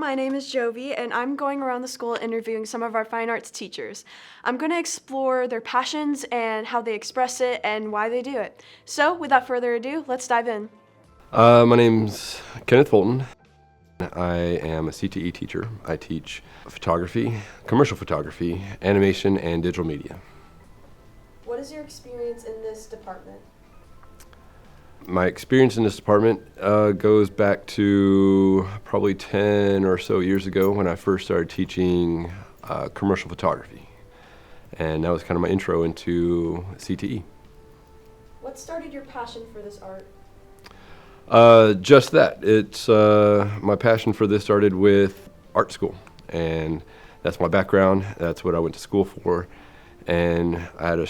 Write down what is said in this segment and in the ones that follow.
my name is Jovi, and I'm going around the school interviewing some of our fine arts teachers. I'm going to explore their passions and how they express it and why they do it. So, without further ado, let's dive in. My name's Kenneth Fulton. I am a CTE teacher. I teach photography, commercial photography, animation, and digital media. What is your experience in this department? My experience in this department goes back to probably 10 or so years ago when I first started teaching commercial photography. And that was kind of my intro into CTE. What started your passion for this art? Just that. It's my passion for this started with art school, and that's my background. That's what I went to school for, and I had a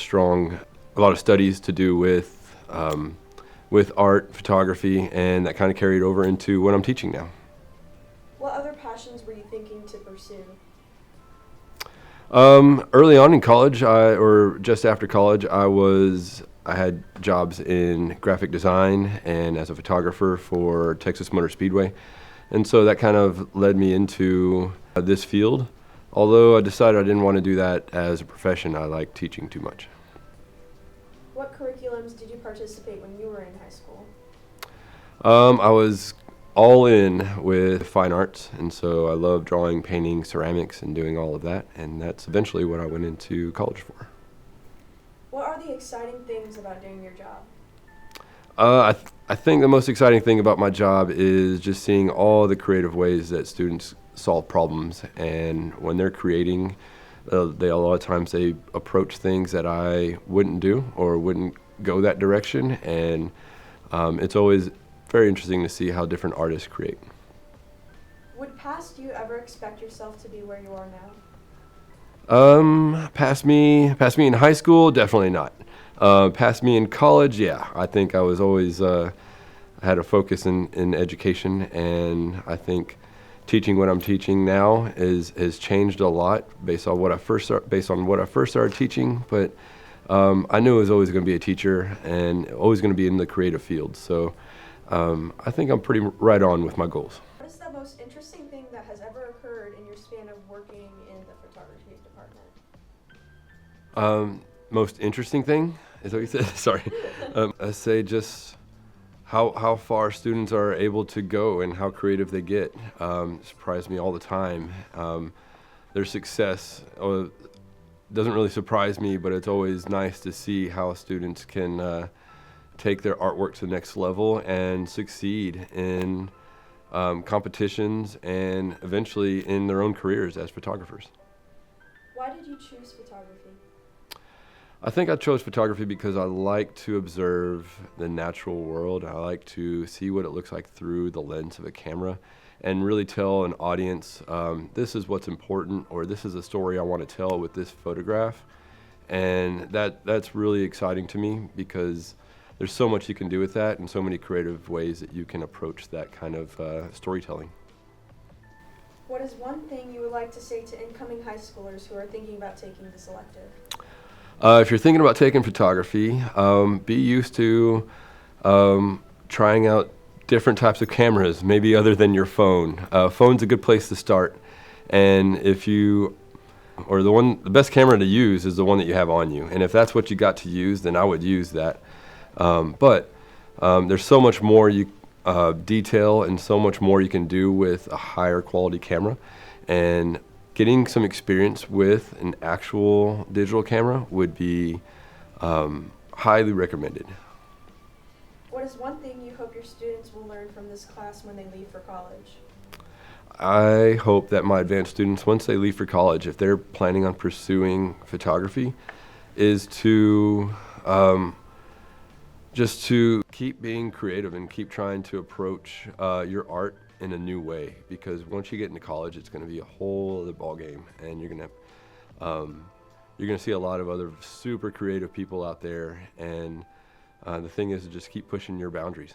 lot of studies to do with art, photography, and that kind of carried over into what I'm teaching now. What other passions were you thinking to pursue? Early on in college, or just after college, I had jobs in graphic design and as a photographer for Texas Motor Speedway. And so that kind of led me into this field. Although I decided I didn't want to do that as a profession, I like teaching too much. What curriculums did you participate when you were in high school? I was all in with fine arts, and so I love drawing, painting, ceramics, and doing all of that. And that's eventually what I went into college for. What are the exciting things about doing your job? I think the most exciting thing about my job is just seeing all the creative ways that students solve problems. And when they're creating, a lot of times they approach things that I wouldn't do or wouldn't go that direction. And it's always very interesting to see how different artists create. Would past you ever expect yourself to be where you are now? Past me in high school, definitely not. Past me in college, yeah. I think I was always had a focus in education, and I think teaching what I'm teaching now has changed a lot based on what I first started teaching. But I knew I was always going to be a teacher and always going to be in the creative field. So I think I'm pretty right on with my goals. What is the most interesting thing that has ever occurred in your span of working in the photography department? Most interesting thing is what you said. Sorry. I say just how far students are able to go and how creative they get. Surprise me all the time. Their success doesn't really surprise me, but it's always nice to see how students can take their artwork to the next level and succeed in competitions and eventually in their own careers as photographers. Why did you choose photography? I think I chose photography because I like to observe the natural world. I like to see what it looks like through the lens of a camera and really tell an audience, this is what's important, or this is a story I want to tell with this photograph. And that's really exciting to me because there's so much you can do with that and so many creative ways that you can approach that kind of storytelling. What is one thing you would like to say to incoming high schoolers who are thinking about taking this elective? If you're thinking about taking photography, be used to trying out different types of cameras, maybe other than your phone. Phone's a good place to start, and the best camera to use is the one that you have on you. And if that's what you got to use, then I would use that. But there's so much more detail and so much more you can do with a higher quality camera, and getting some experience with an actual digital camera would be highly recommended. What is one thing you hope your students will learn from this class when they leave for college? I hope that my advanced students, once they leave for college, if they're planning on pursuing photography, is to just to keep being creative and keep trying to approach your art in a new way, because once you get into college, it's going to be a whole other ball game, and you're going to see a lot of other super creative people out there, and the thing is to just keep pushing your boundaries.